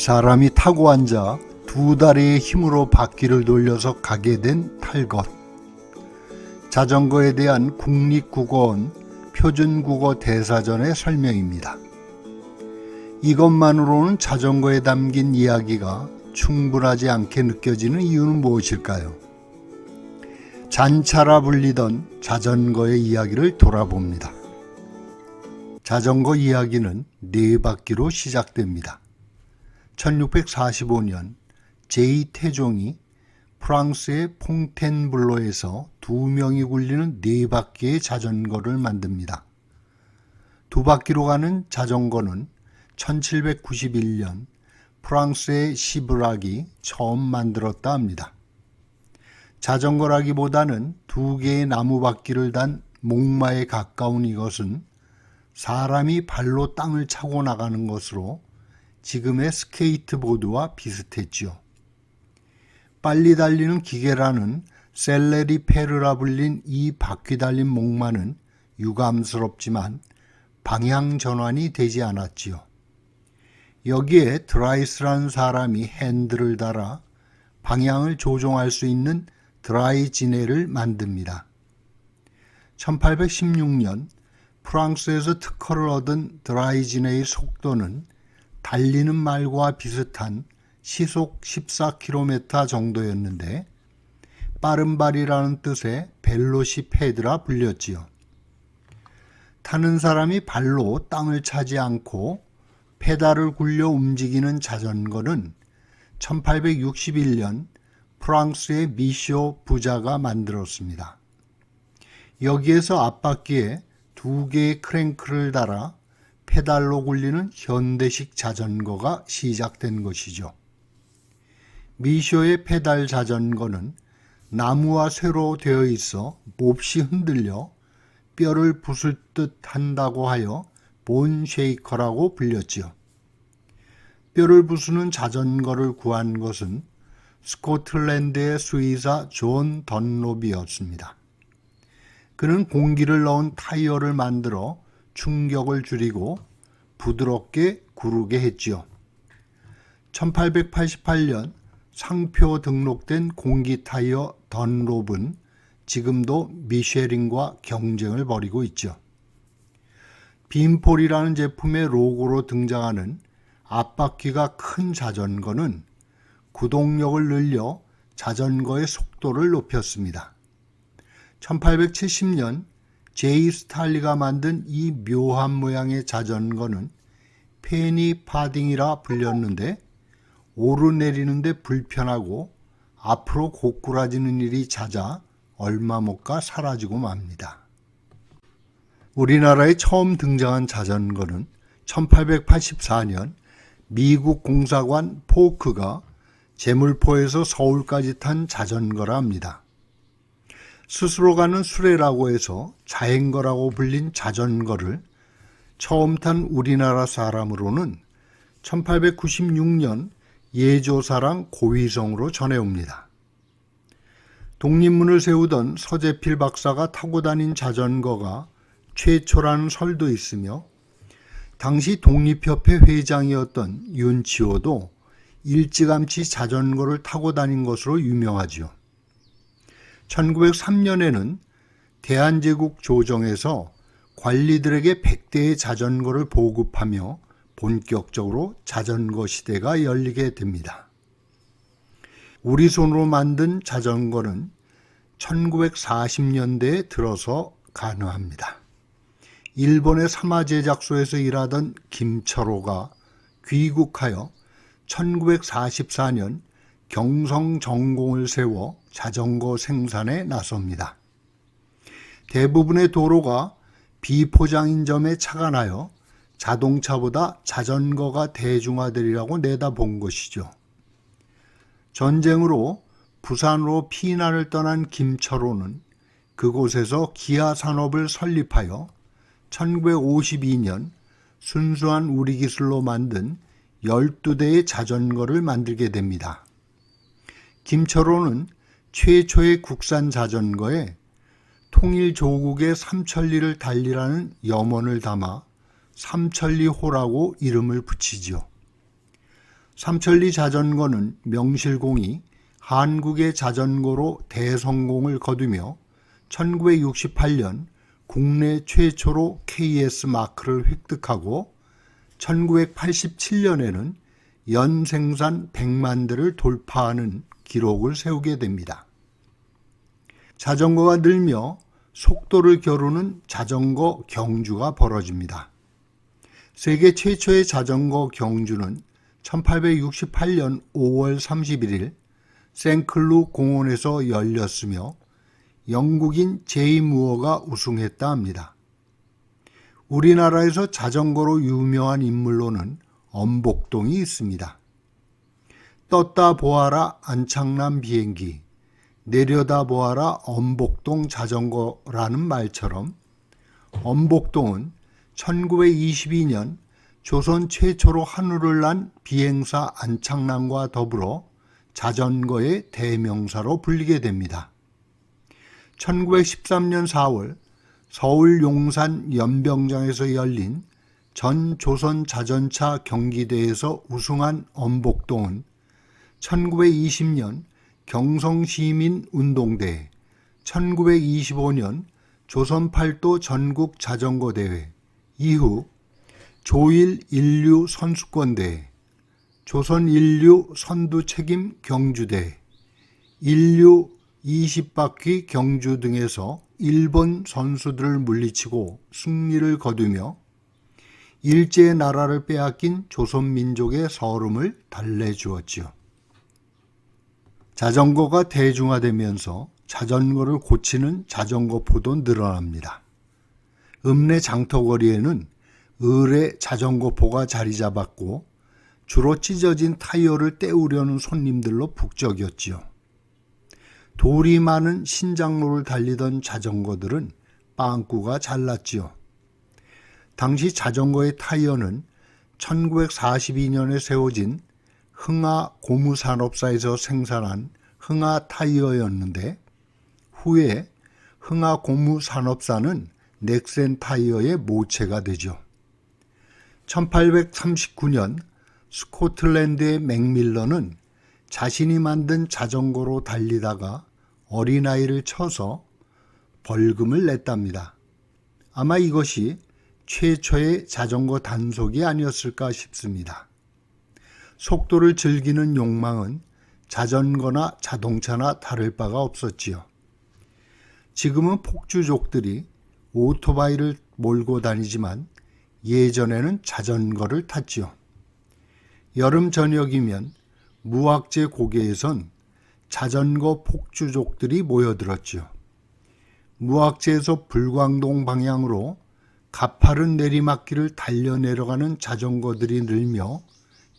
사람이 타고 앉아 두 다리의 힘으로 바퀴를 돌려서 가게 된 탈것. 자전거에 대한 국립국어원 표준국어 대사전의 설명입니다. 이것만으로는 자전거에 담긴 이야기가 충분하지 않게 느껴지는 이유는 무엇일까요? 잔차라 불리던 자전거의 이야기를 돌아봅니다. 자전거 이야기는 네 바퀴로 시작됩니다. 1645년 제2태종이 프랑스의 퐁텐블로에서 2명이 굴리는 네 바퀴의 자전거를 만듭니다. 두 바퀴로 가는 자전거는 1791년 프랑스의 시브락이 처음 만들었다 합니다. 자전거라기보다는 두 개의 나무 바퀴를 단 목마에 가까운 이것은 사람이 발로 땅을 차고 나가는 것으로 지금의 스케이트보드와 비슷했지요. 빨리 달리는 기계라는 셀레리 페르라 불린 이 바퀴 달린 목마는 유감스럽지만 방향 전환이 되지 않았지요. 여기에 드라이스라는 사람이 핸들을 달아 방향을 조종할 수 있는 드라이지네를 만듭니다. 1816년 프랑스에서 특허를 얻은 드라이지네의 속도는 달리는 말과 비슷한 시속 14km 정도였는데 빠른 발이라는 뜻의 벨로시페드라 불렸지요. 타는 사람이 발로 땅을 차지 않고 페달을 굴려 움직이는 자전거는 1861년 프랑스의 미쇼 부자가 만들었습니다. 여기에서 앞바퀴에 두 개의 크랭크를 달아 페달로 굴리는 현대식 자전거가 시작된 것이죠. 미쇼의 페달 자전거는 나무와 쇠로 되어 있어 몹시 흔들려 뼈를 부술 듯 한다고 하여 본 쉐이커라고 불렸지요. 뼈를 부수는 자전거를 구한 것은 스코틀랜드의 수의사 존 던롭이었습니다. 그는 공기를 넣은 타이어를 만들어 충격을 줄이고 부드럽게 구르게 했지요. 1888년 상표 등록된 공기 타이어 던롭은 지금도 미쉐린과 경쟁을 벌이고 있죠. 빈폴이라는 제품의 로고로 등장하는 앞바퀴가 큰 자전거는 구동력을 늘려 자전거의 속도를 높였습니다. 1870년 제이 스탈리가 만든 이 묘한 모양의 자전거는 페니 파딩이라 불렸는데 오르내리는데 불편하고 앞으로 고꾸라지는 일이 잦아 얼마 못 가 사라지고 맙니다. 우리나라에 처음 등장한 자전거는 1884년 미국 공사관 포크가 제물포에서 서울까지 탄 자전거라 합니다. 스스로 가는 수레라고 해서 자행거라고 불린 자전거를 처음 탄 우리나라 사람으로는 1896년 예조사랑 고위성으로 전해옵니다. 독립문을 세우던 서재필 박사가 타고 다닌 자전거가 최초라는 설도 있으며 당시 독립협회 회장이었던 윤치호도 일찌감치 자전거를 타고 다닌 것으로 유명하지요. 1903년에는 대한제국 조정에서 관리들에게 100대의 자전거를 보급하며 본격적으로 자전거 시대가 열리게 됩니다. 우리 손으로 만든 자전거는 1940년대에 들어서 가능합니다. 일본의 사마 제작소에서 일하던 김철호가 귀국하여 1944년 경성정공을 세워 자전거 생산에 나섭니다. 대부분의 도로가 비포장인 점에 착안하여 자동차보다 자전거가 대중화되리라고 내다본 것이죠. 전쟁으로 부산으로 피난을 떠난 김철호는 그곳에서 기아 산업을 설립하여 1952년 순수한 우리 기술로 만든 12대의 자전거를 만들게 됩니다. 김철호는 최초의 국산 자전거에 통일 조국의 삼천리를 달리라는 염원을 담아 삼천리호라고 이름을 붙이지요. 삼천리 자전거는 명실공히 한국의 자전거로 대성공을 거두며 1968년 국내 최초로 KS 마크를 획득하고 1987년에는 연 생산 100만 대를 돌파하는 기록을 세우게 됩니다. 자전거가 늘며 속도를 겨루는 자전거 경주가 벌어집니다. 세계 최초의 자전거 경주는 1868년 5월 31일 생클루 공원에서 열렸으며 영국인 제이 무어가 우승했다 합니다. 우리나라에서 자전거로 유명한 인물로는 엄복동이 있습니다. 떴다 보아라 안창남 비행기, 내려다 보아라 엄복동 자전거라는 말처럼 엄복동은 1922년 조선 최초로 하늘을 난 비행사 안창남과 더불어 자전거의 대명사로 불리게 됩니다. 1913년 4월 서울 용산 연병장에서 열린 전 조선 자전차 경기대회에서 우승한 엄복동은 1920년 경성시민운동대회, 1925년 조선팔도 전국 자전거대회, 이후 조일 인류 선수권대회, 조선 인류 선두책임 경주대회, 인류 20바퀴 경주 등에서 일본 선수들을 물리치고 승리를 거두며 일제의 나라를 빼앗긴 조선민족의 서름을 달래주었지요. 자전거가 대중화되면서 자전거를 고치는 자전거포도 늘어납니다. 읍내 장터거리에는 을의 자전거포가 자리 잡았고 주로 찢어진 타이어를 떼우려는 손님들로 북적였지요. 돌이 많은 신장로를 달리던 자전거들은 빵꾸가 잘 났지요. 당시 자전거의 타이어는 1942년에 세워진 흥하고무산업사에서 생산한 흥하타이어였는데 후에 흥하고무산업사는 넥센 타이어의 모체가 되죠. 1839년 스코틀랜드의 맥밀런은 자신이 만든 자전거로 달리다가 어린아이를 쳐서 벌금을 냈답니다. 아마 이것이 최초의 자전거 단속이 아니었을까 싶습니다. 속도를 즐기는 욕망은 자전거나 자동차나 다를 바가 없었지요. 지금은 폭주족들이 오토바이를 몰고 다니지만 예전에는 자전거를 탔지요. 여름 저녁이면 무악재 고개에선 자전거 폭주족들이 모여들었지요. 무악재에서 불광동 방향으로 가파른 내리막길을 달려 내려가는 자전거들이 늘며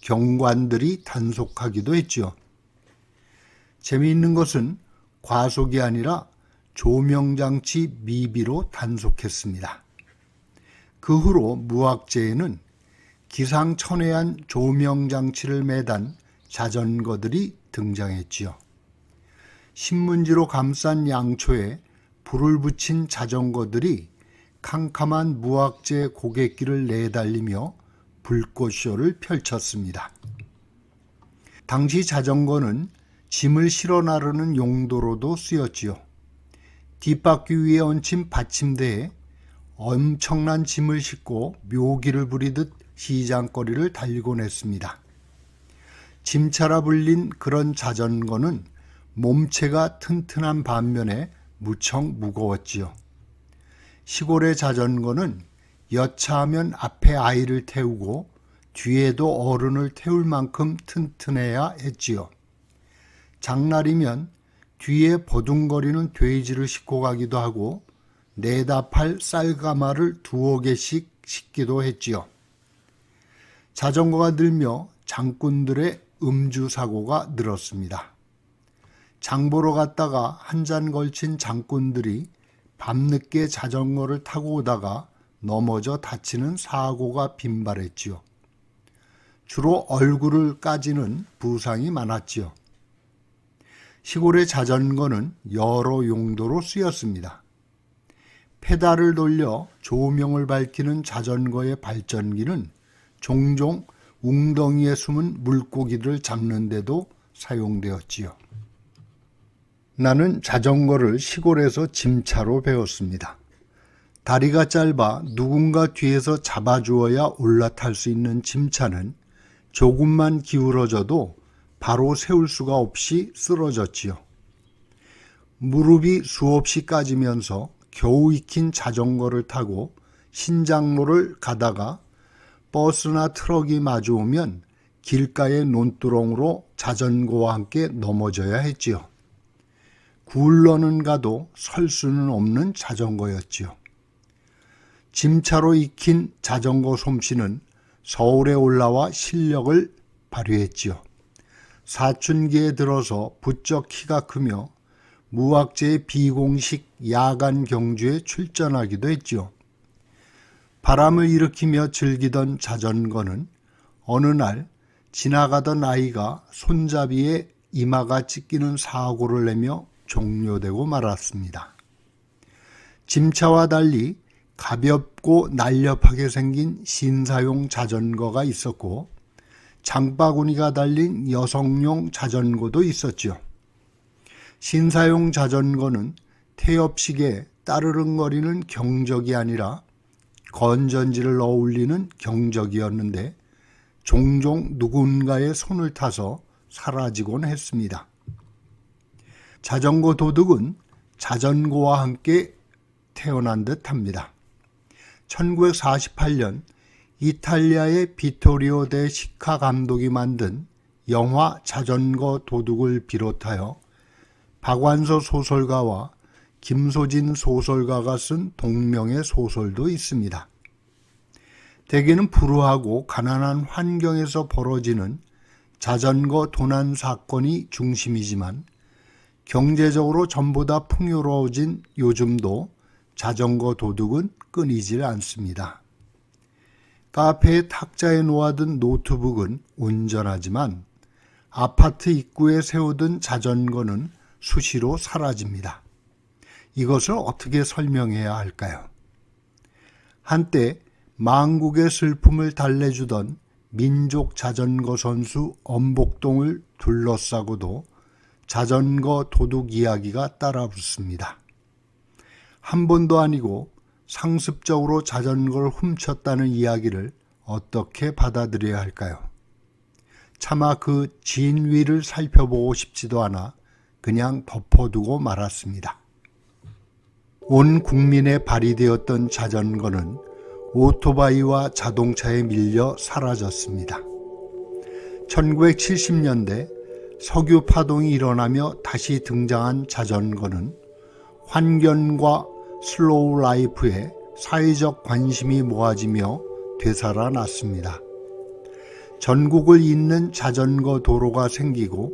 경관들이 단속하기도 했지요. 재미있는 것은 과속이 아니라 조명장치 미비로 단속했습니다. 그 후로 무악재에는 기상천외한 조명장치를 매단 자전거들이 등장했지요. 신문지로 감싼 양초에 불을 붙인 자전거들이 캄캄한 무악재 고갯길을 내달리며 불꽃쇼를 펼쳤습니다. 당시 자전거는 짐을 실어 나르는 용도로도 쓰였지요. 뒷바퀴 위에 얹힌 받침대에 엄청난 짐을 싣고 묘기를 부리듯 시장거리를 달리곤 했습니다. 짐차라 불린 그런 자전거는 몸체가 튼튼한 반면에 무척 무거웠지요. 시골의 자전거는 여차하면 앞에 아이를 태우고 뒤에도 어른을 태울 만큼 튼튼해야 했지요. 장날이면 뒤에 버둥거리는 돼지를 싣고 가기도 하고 내다 팔 쌀가마를 두어 개씩 싣기도 했지요. 자전거가 늘며 장꾼들의 음주 사고가 늘었습니다. 장보러 갔다가 한 잔 걸친 장꾼들이 밤늦게 자전거를 타고 오다가 넘어져 다치는 사고가 빈발했지요. 주로 얼굴을 까지는 부상이 많았지요. 시골의 자전거는 여러 용도로 쓰였습니다. 페달을 돌려 조명을 밝히는 자전거의 발전기는 종종 웅덩이에 숨은 물고기를 잡는 데도 사용되었지요. 나는 자전거를 시골에서 짐차로 배웠습니다. 다리가 짧아 누군가 뒤에서 잡아주어야 올라탈 수 있는 짐차는 조금만 기울어져도 바로 세울 수가 없이 쓰러졌지요. 무릎이 수없이 까지면서 겨우 익힌 자전거를 타고 신장로를 가다가 버스나 트럭이 마주오면 길가의 논두렁으로 자전거와 함께 넘어져야 했지요. 굴러는 가도 설 수는 없는 자전거였지요. 짐차로 익힌 자전거 솜씨는 서울에 올라와 실력을 발휘했지요. 사춘기에 들어서 부쩍 키가 크며 무학제의 비공식 야간 경주에 출전하기도 했지요. 바람을 일으키며 즐기던 자전거는 어느 날 지나가던 아이가 손잡이에 이마가 찢기는 사고를 내며 종료되고 말았습니다. 짐차와 달리 가볍고 날렵하게 생긴 신사용 자전거가 있었고 장바구니가 달린 여성용 자전거도 있었죠. 신사용 자전거는 태엽식에 따르릉거리는 경적이 아니라 건전지를 어울리는 경적이었는데 종종 누군가의 손을 타서 사라지곤 했습니다. 자전거 도둑은 자전거와 함께 태어난 듯합니다. 1948년 이탈리아의 비토리오 데 시카 감독이 만든 영화 자전거 도둑을 비롯하여 박완서 소설가와 김소진 소설가가 쓴 동명의 소설도 있습니다. 대개는 불우하고 가난한 환경에서 벌어지는 자전거 도난 사건이 중심이지만 경제적으로 전보다 풍요로워진 요즘도 자전거 도둑은 끊이질 않습니다. 카페에 탁자에 놓아둔 노트북은 온전하지만 아파트 입구에 세우던 자전거는 수시로 사라집니다. 이것을 어떻게 설명해야 할까요? 한때 망국의 슬픔을 달래주던 민족 자전거 선수 엄복동을 둘러싸고도 자전거 도둑 이야기가 따라붙습니다. 한 번도 아니고 상습적으로 자전거를 훔쳤다는 이야기를 어떻게 받아들여야 할까요? 차마 그 진위를 살펴보고 싶지도 않아 그냥 덮어두고 말았습니다. 온 국민에 발휘되었던 자전거는 오토바이와 자동차에 밀려 사라졌습니다. 1970년대 석유 파동이 일어나며 다시 등장한 자전거는 환경과 슬로우 라이프에 사회적 관심이 모아지며 되살아났습니다. 전국을 잇는 자전거 도로가 생기고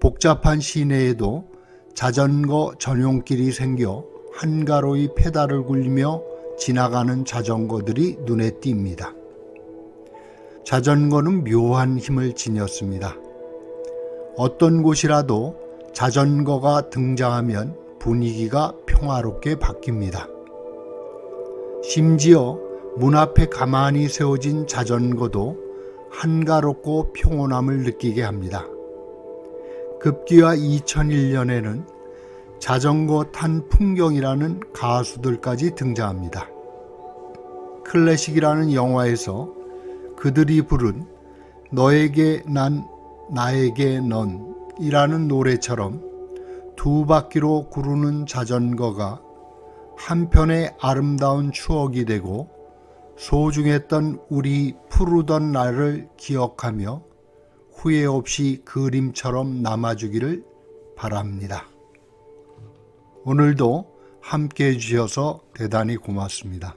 복잡한 시내에도 자전거 전용길이 생겨 한가로이 페달을 굴리며 지나가는 자전거들이 눈에 띕니다. 자전거는 묘한 힘을 지녔습니다. 어떤 곳이라도 자전거가 등장하면 분위기가 평화롭게 바뀝니다. 심지어 문 앞에 가만히 세워진 자전거도 한가롭고 평온함을 느끼게 합니다. 급기야 2001년에는 자전거 탄 풍경이라는 가수들까지 등장합니다. 클래식이라는 영화에서 그들이 부른 너에게 난 나에게 넌 이라는 노래처럼 두 바퀴로 구르는 자전거가 한편의 아름다운 추억이 되고 소중했던 우리 푸르던 날을 기억하며 후회 없이 그림처럼 남아주기를 바랍니다. 오늘도 함께 해주셔서 대단히 고맙습니다.